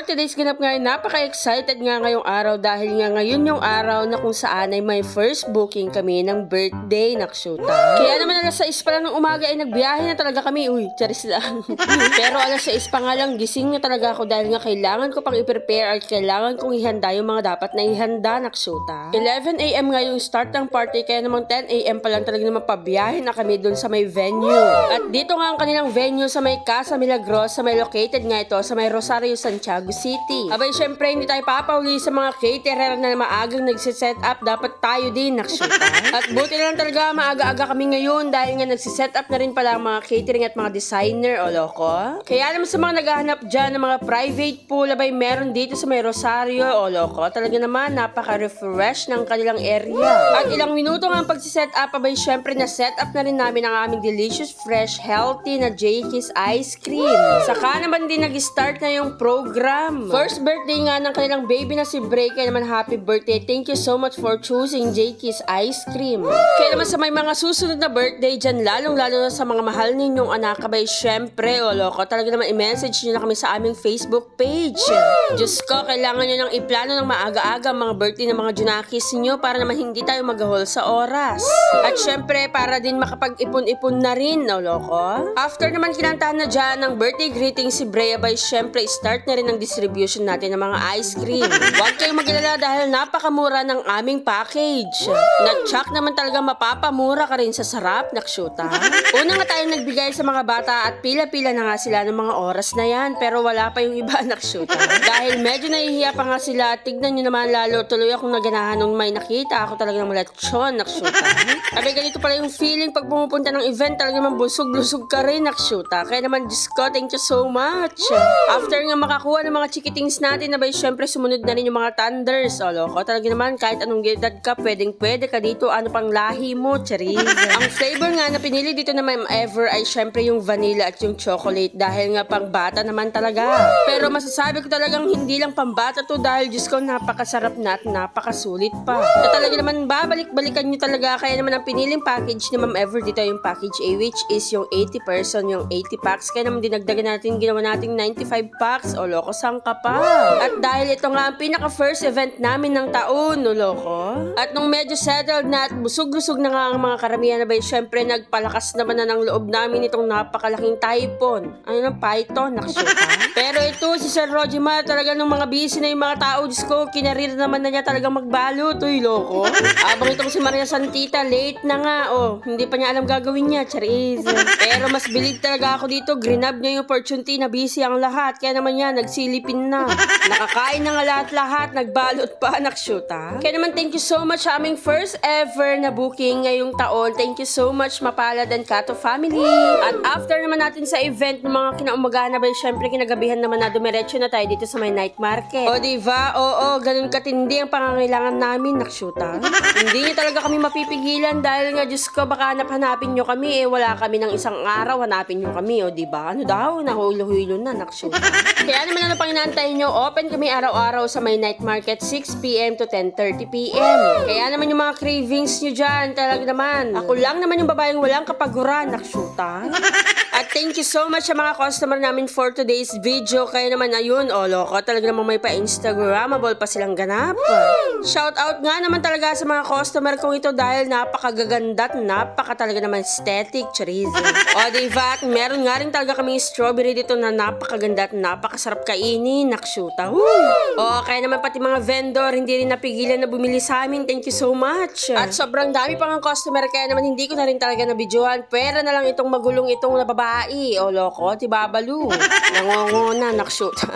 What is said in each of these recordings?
today's ganap nga, napaka-excited nga ngayong araw dahil nga ngayon yung araw na kung saan ay may first booking kami ng birthday nakshuta. Kaya naman alas 6 pa lang ng umaga ay nagbiyahe na talaga kami. Uy, charis lang. Pero alas 6 pa nga lang gising na talaga ako dahil nga kailangan ko pang i-prepare at kailangan kong ihanda yung mga dapat na ihanda nakshuta. 11 AM nga yung start ng party kaya naman 10 AM pa lang talaga naman pabiyahe na kami dun sa may venue. At dito nga ang kanilang venue sa may Casa Milagros, sa may located nga ito sa may Rosario, Santiago City. Abay, syempre hindi tayo papahuli sa mga caterer na maagang nagsiset up. Dapat tayo din nakshuta. At buti na lang talaga maaga-aga kami ngayon dahil nga nagsiset up na rin pala ang mga catering at mga designer o loko. Kaya naman sa mga naghahanap dyan ng mga private pool, abay meron dito sa may Rosario o loko. Talaga naman napaka-refresh ng kanilang area. At ilang minuto nga ang pagsiset up, abay syempre na set up na rin namin ang aming delicious, fresh, healthy na J-Kiss ice cream. Saka naman din nag-start na yung program. First birthday nga ng kanilang baby na si Bray, kaya naman happy birthday. Thank you so much for choosing J-Kiss ice cream. Kaya naman sa may mga susunod na birthday dyan, lalong-lalo na sa mga mahal ninyong anak, abay syempre o loko, talaga naman i-message nyo na kami sa aming Facebook page. Diyos ko, kailangan nyo nang iplano ng maaga-aga mga birthday ng mga junakis nyo para naman hindi tayo mag-ahol sa oras. At syempre, para din makapag-ipon-ipon na rin, o loko. After naman kinantahan na dyan ng birthday greeting si Brea, by syempre, start na rin ang distribution natin ng mga ice cream. Huwag kayong mag-alala dahil napakamura ng aming package. Na-check naman talaga mapapamura ka rin sa sarap, nakshuta. Una nga tayong nagbigay sa mga bata at pila-pila na nga sila ng mga oras na yan, pero wala pa yung iba, nakshuta. Dahil medyo nahihiya pa nga sila, tignan nyo naman lalo, tuloy akong naganahan nung may nakita ako talaga ng malachon, nakshuta. Sabi, ganito pala yung feeling pag pumupunta ng event, talaga naman busog-lusog ka rin, nakshuta. Kaya naman, Diyos ko, thank you so much. After nga makakuha ng mga chikitings natin, abay syempre sumunod na rin yung mga thunders. O loko, talaga naman kahit anong edad ka, pwedeng-pwede ka dito, ano pang lahi mo, charis. Ang flavor nga na pinili dito na Ma'am Ever ay syempre yung vanilla at yung chocolate dahil nga pang bata naman talaga. Pero masasabi ko talagang hindi lang pang bata to dahil Diyos ko, napakasarap na at napakasulit pa. Na talaga naman babalik-balikan nyo talaga, kaya naman ang piniling package ni Ma'am Ever dito yung package A, which is yung 80 person, yung 80 packs. Kaya naman dinagdagan natin, ginawa natin 95 packs. O loko, sang ka pa. At dahil ito nga ang pinaka first event namin ng taon, no loko. At nung medyo settled na at busog-lusog na nga ang mga karamihan, na ba, syempre nagpalakas naman na ng loob namin itong napakalaking typhoon. Ano ng python, nakasuka. Pero ito si Sir Rojima, talaga nung mga busy na yung mga tao, Diyos ko, kinarir naman na niya talagang magbalot. Uy, loko. Abang itong si Maria Santita, late na nga. Oh, hindi pa niya alam gagawin niya, charis. Pero mas bilib talaga ako dito, grinab niya yung opportunity na busy ang lahat. Kaya naman yan, nagsilipin na. Nakakain na nga lahat-lahat, nagbalot pa, nakshuta. Kaya naman thank you so much sa aming first ever na booking ngayong taon. Thank you so much, Mapalad and Kato family. At after naman natin sa event ng mga kinaumagahan na ba, syempre kinagabihan naman na dumiretso na tayo dito sa may night market. O diba, oo, ganun katindi ang pangangailangan namin, nakshuta. Hindi niyo talaga kami mapipigilan dahil nga, Diyos ko, baka hanapin nyo kami, wala kami ng isang araw, hanapin nyo kami, o diba? Ano daw, nahulo-hulo na, nakshuta. Kaya naman ano pang inaantay nyo, open kami araw-araw sa may night market 6 PM to 10:30 PM. Kaya naman yung mga cravings nyo dyan, talaga naman. Ako lang naman yung babaeng walang kapaguran, nakshuta. At thank you so much sa mga customer namin for today's video. Kaya naman ayun, o loko, talaga naman may pa-Instagramable pa silang ganap. Shout out nga naman talaga sa mga customer kong ito dahil napakagaganda at napaka talaga naman aesthetic, charis. O diba, at meron nga rin talaga kaming strawberry dito na napakaganda at napakasarap kainin, nakshuta. O kaya naman pati mga vendor, hindi rin napigilan na bumili sa amin. Thank you so much. At sobrang dami pang ang customer, kaya naman hindi ko na rin talaga nabidyohan. Pwera na lang itong magulong itong na babae. O loko, tibabalu. Nangongona, nakshuta.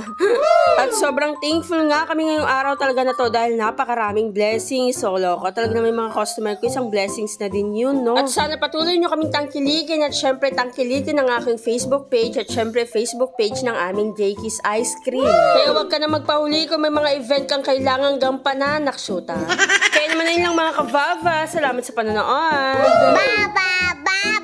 At sobrang thankful nga kami ngayong araw talaga na to dahil napakaraming blessings. O loko, talaga na may mga customer ko, isang blessings na din yun, no? At sana patuloy nyo kaming tangkilikin at syempre tangkilikin ang aking Facebook page at syempre Facebook page ng aming J-Kiss Ice Cream. Kaya wag ka na magpahuli kung may mga event kang kailangang gampanan, nakshuta. Kaya naman ayun lang mga kababa. Salamat sa panonood. Baba, baba.